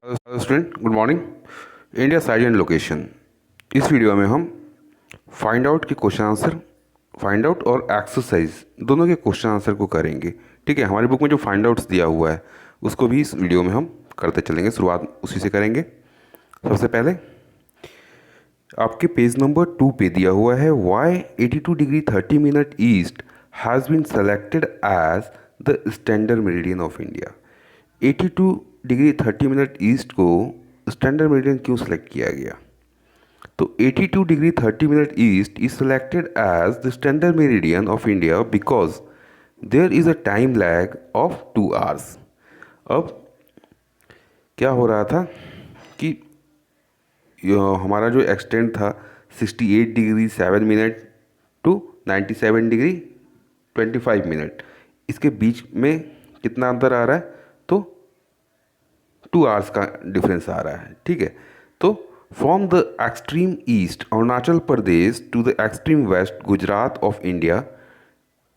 Hello student, good morning. India size and location. इस video में हम फाइंड आउट के क्वेश्चन आंसर, फाइंड आउट और एक्सरसाइज दोनों के क्वेश्चन आंसर को करेंगे। ठीक है, हमारी बुक में जो फाइंड आउट्स दिया हुआ है उसको भी इस वीडियो में हम करते चलेंगे। शुरुआत उसी से करेंगे। सबसे पहले आपके पेज नंबर 2 पे दिया हुआ है why 82 degree 30 minute east has been selected as the standard meridian of India. 82 degree 30 minute east को स्टैंडर्ड मेरिडियन क्यों सेलेक्ट किया गया? तो 82 degree 30 minute east is selected as the standard meridian of India because there is a time lag of 2 hours. अब क्या हो रहा था कि हमारा जो एक्सटेंड था 68 degree 7 minute to 97 degree 25 minute, इसके बीच में कितना अंतर आ रहा है? तो 2 आवर्स का डिफरेंस आ रहा है। ठीक है, तो from the extreme east Arunachal Pradesh to the extreme west Gujarat of India,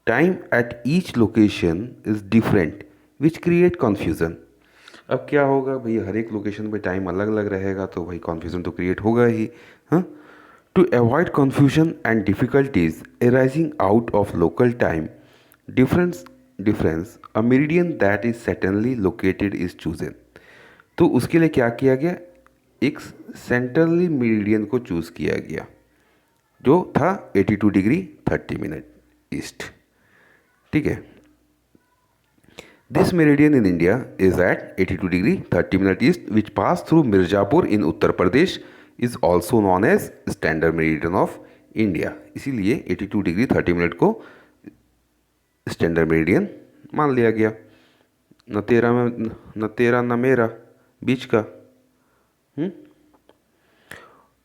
time at each location is different which create confusion. अब क्या होगा भाई, हर एक लोकेशन पे टाइम अलग अलग रहेगा तो भाई कन्फ्यूज़न तो क्रिएट होगा ही। हाँ, to avoid confusion and difficulties arising out of local time difference a meridian that is certainly located is chosen। तो उसके लिए क्या किया गया? एक सेंट्रली मेरिडियन को चूज़ किया गया जो था 82 डिग्री 30 मिनट ईस्ट। ठीक है, this meridian in India is at 82 degree 30 minute east which pass through Mirzapur in Uttar Pradesh is also known as standard meridian of India. इसीलिए 82 डिग्री 30 मिनट को स्टैंडर्ड मेरिडियन मान लिया गया। न तेरा न मेरा, बीच का।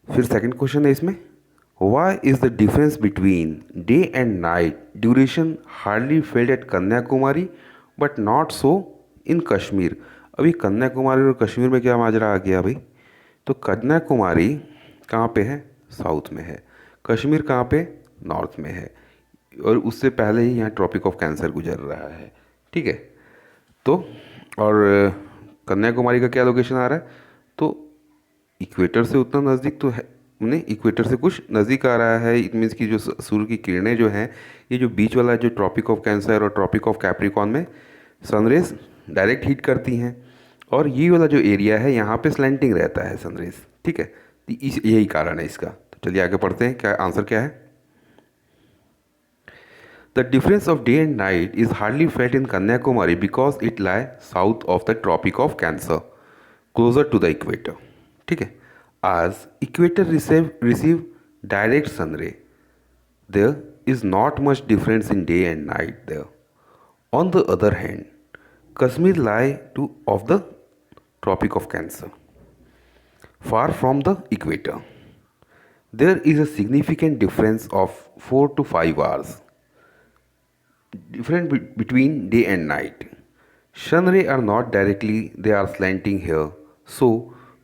फिर सेकंड क्वेश्चन है इसमें, why is the difference between day and night duration hardly felt at Kanyakumari but not so in Kashmir. अभी कन्याकुमारी और कश्मीर में क्या माजरा आ गया भाई? तो कन्याकुमारी कहाँ पे है? साउथ में है। कश्मीर कहाँ पे? नॉर्थ में है। और उससे पहले ही यहाँ ट्रॉपिक ऑफ कैंसर गुजर रहा है। ठीक है, तो और कन्याकुमारी का क्या लोकेशन आ रहा है? तो इक्वेटर से उतना नज़दीक तो है नहीं, इक्वेटर से कुछ नज़दीक आ रहा है। इट मीन्स कि जो सूर्य की किरणें जो हैं, ये जो बीच वाला जो ट्रॉपिक ऑफ कैंसर और ट्रॉपिक ऑफ कैप्रिकॉन में सनरेज डायरेक्ट हीट करती हैं, और ये वाला जो एरिया है यहाँ पे स्लैंटिंग रहता है सनरेज। ठीक है, तो यही कारण है इसका। तो चलिए आगे पढ़ते हैं, क्या आंसर क्या है। The difference of day and night is hardly felt in Kanyakumari because it lies south of the Tropic of Cancer, closer to the equator. ठीक है, as equator receive direct sun ray, there is not much difference in day and night there. On the other hand, Kashmir lie to of the Tropic of Cancer, far from the equator. There is a significant difference of 4 to 5 hours different between day and night. Sun rays are not directly, they are slanting here. So,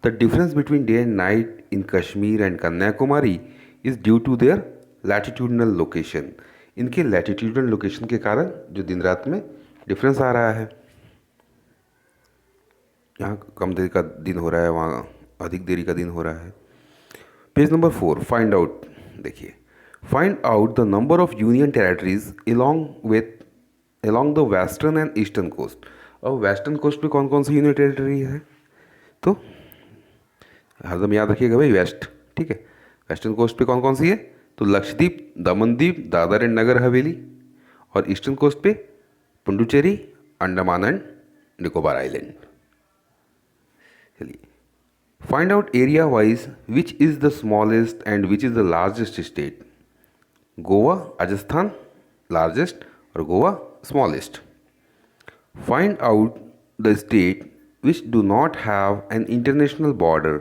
the difference between day and night in Kashmir and Kanyakumari is due to their latitudinal location. इनके latitudinal location के कारण जो दिन रात में difference आ रहा है, यहाँ कम देरी का दिन हो रहा है, वहाँ अधिक देरी का दिन हो रहा है। Page number 4, find out. देखिए, find out the number of union territories along the western and eastern coast. अब वेस्टर्न कोस्ट पे कौन कौन सी यूनियन टेरेटरी है? तो हरदम याद रखिएगा भाई, वेस्ट। ठीक है, वेस्टर्न कोस्ट पे कौन कौन सी है? तो लक्षद्वीप, दमनदीप, दादर एंड नगर हवेली। और ईस्टर्न कोस्ट पे पुडुचेरी, अंडमान एंड निकोबार आइलैंड। चलिए, find out area wise which is the smallest and which is the largest state. Goa, Rajasthan largest और Goa smallest. Find out the state which do not have an international border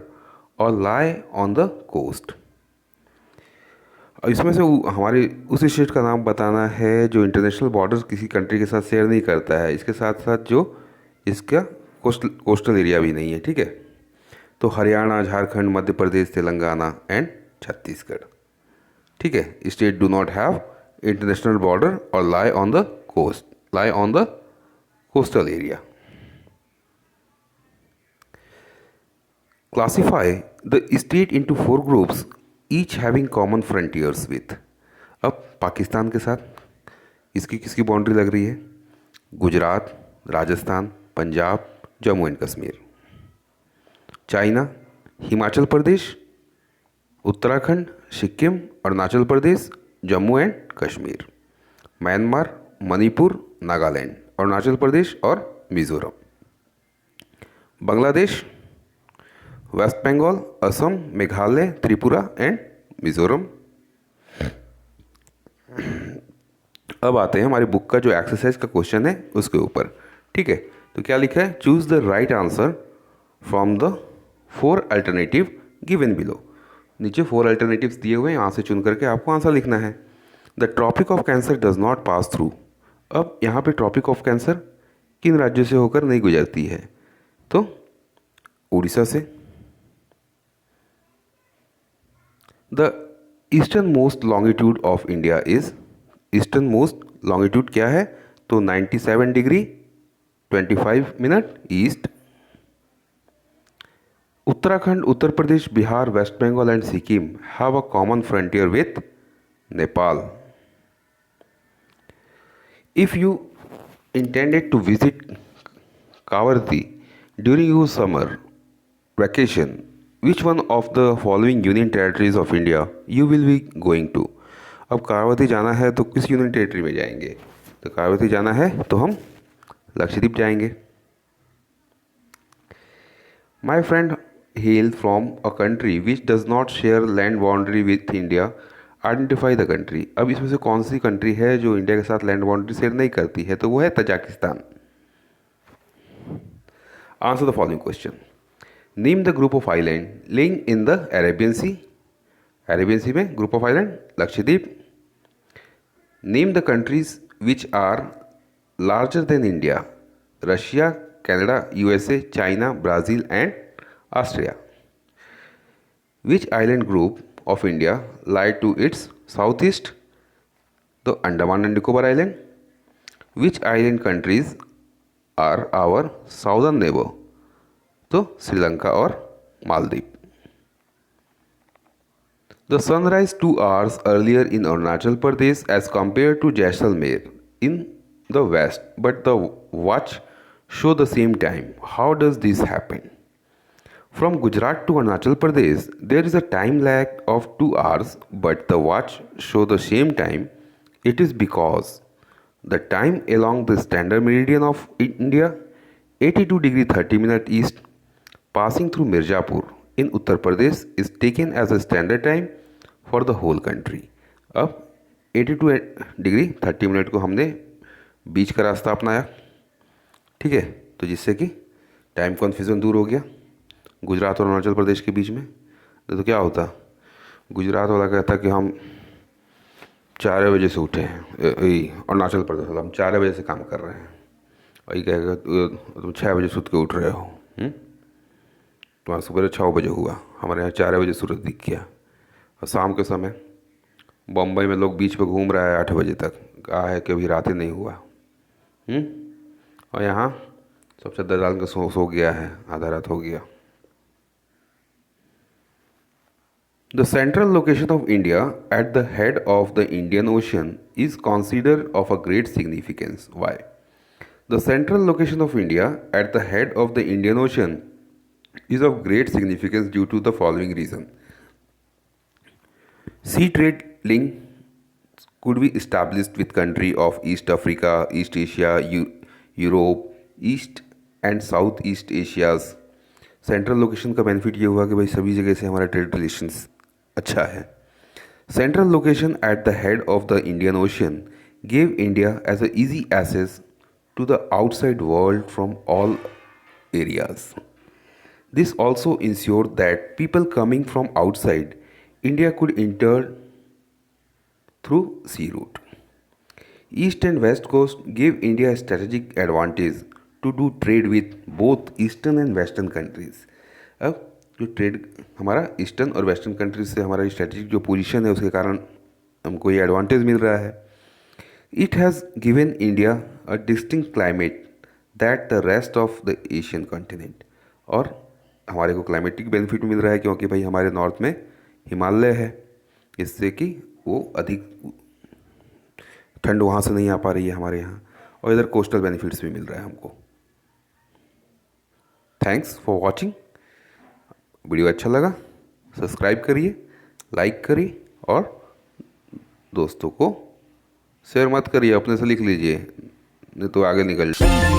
और lie on the coast. इसमें से हमारे उस state का नाम बताना है जो इंटरनेशनल बॉर्डर किसी कंट्री के साथ शेयर नहीं करता है, इसके साथ साथ जो इसका कोस्टल एरिया भी नहीं है। ठीक है, तो हरियाणा, झारखंड, मध्य प्रदेश, तेलंगाना एंड छत्तीसगढ़। ठीक है, state do not have international border और lie on the coastal area. Classify the state into 4 groups each having common frontiers with. अब पाकिस्तान के साथ इसकी किसकी बाउंड्री लग रही है? Gujarat, Rajasthan, Punjab, Jammu and Kashmir. China, Himachal Pradesh, Uttarakhand, Sikkim, Arunachal Pradesh, Jammu and Kashmir. Myanmar, Manipur, Nagaland, Arunachal Pradesh और मिजोरम। बांग्लादेश, वेस्ट बंगाल, असम, मेघालय, त्रिपुरा एंड मिजोरम। अब आते हैं हमारी बुक का जो एक्सरसाइज का क्वेश्चन है उसके ऊपर। ठीक है, तो क्या लिखा है? Choose the right answer from the 4 alternative given below. नीचे 4 अल्टरनेटिव्स दिए हुए हैं, यहाँ से चुन करके आपको आंसर लिखना है। The tropic of cancer does not pass through. अब यहाँ पे ट्रॉपिक ऑफ कैंसर किन राज्यों से होकर नहीं गुजरती है? तो उड़ीसा से। The eastern most longitude of India is, eastern most longitude क्या है? तो 97 degree 25 minute east. Uttarakhand, Uttar Pradesh, Bihar, West Bengal and Sikkim have a common frontier with Nepal. If you intended to visit Kavarthi during your summer vacation, which one of the following union territories of India you will be going to? अब कावरती जाना है तो किस union territory में जाएंगे? तो कावरती जाना है तो हम लक्षद्वीप जाएंगे। My friend hail from a country which does not share land boundary with India. Identify the country. अब इसमें से कौन सी कंट्री है जो इंडिया के साथ लैंड बाउंड्री शेयर नहीं करती है? तो वो है Tajikistan. Answer the following question. Name the group of island lying in the Arabian sea. Arabian sea में group of island Lakshadweep. Name the countries which are larger than India. Russia, Canada, USA, China, Brazil and Austria. Which island group of India lie to its southeast? The Andaman and Nicobar Island. Which island countries are our southern neighbor? तो श्रीलंका और Maldives. The sunrise 2 hours earlier in Arunachal Pradesh as compared to Jaisalmer in the west, but the watch show the same time. How does this happen? From Gujarat to Arunachal Pradesh, there is a time lag of 2 hours, but the watch show the same time. It is because the time along the standard meridian of India, 82 degree 30 minute east, passing through Mirzapur in Uttar Pradesh, is taken as a standard time for the whole country. अब 82 degree 30 minute को हमने बीच का रास्ता अपनाया। ठीक है, तो जिससे कि टाइम कन्फ्यूज़न दूर हो गया गुजरात और अरुणाचल प्रदेश के बीच में। तो क्या होता? गुजरात वाला कहता कि हम 4 बजे से उठे हैं, अरुणाचल प्रदेश वाला हम 4 बजे से काम कर रहे हैं, वही कहेगा तुम 6 बजे सुत के उठ रहे हो। तुम्हारा सुबह 6 बजे हुआ, हमारे यहाँ 4 बजे सूरज दिख गया। और शाम के समय बम्बई में लोग बीच पे घूम रहा है 8 बजे तक, कहा है कि अभी रात ही नहीं हुआ। और यहाँ सब चद्दर डाल के सो गया है, आधा रात हो गया। The central location of India at the head of the Indian Ocean is considered of a great significance. Why? The central location of India at the head of the Indian Ocean is of great significance due to the following reason. Sea trade links could be established with country of East Africa, East Asia, Europe, East and Southeast Asia's। Central location का benefit ये हुआ कि भाई सभी जगह से हमारा trade relations अच्छा है। Central location at the head of the Indian ocean gave India as an easy access to the outside world from all areas. This also ensured that people coming from outside India could enter through sea route. East and West Coast gave India a strategic advantage to do trade with both eastern and western countries. अब जो trade हमारा eastern और western countries से हमारा strategic जो position है उसके कारण हमको ये एडवांटेज मिल रहा है। It has given India a distinct climate that the rest of the Asian continent. और हमारे को क्लाइमेटिक बेनिफिट मिल रहा है क्योंकि भाई हमारे नॉर्थ में हिमालय है, इससे कि वो अधिक ठंड वहाँ से नहीं आ पा रही है हमारे यहाँ, और इधर कोस्टल बेनिफिट्स भी मिल रहा है हमको। Thanks for watching. वीडियो अच्छा लगा सब्सक्राइब करिए, लाइक करिए और दोस्तों को शेयर मत करिए, अपने से लिख लीजिए नहीं तो आगे निकल जाए।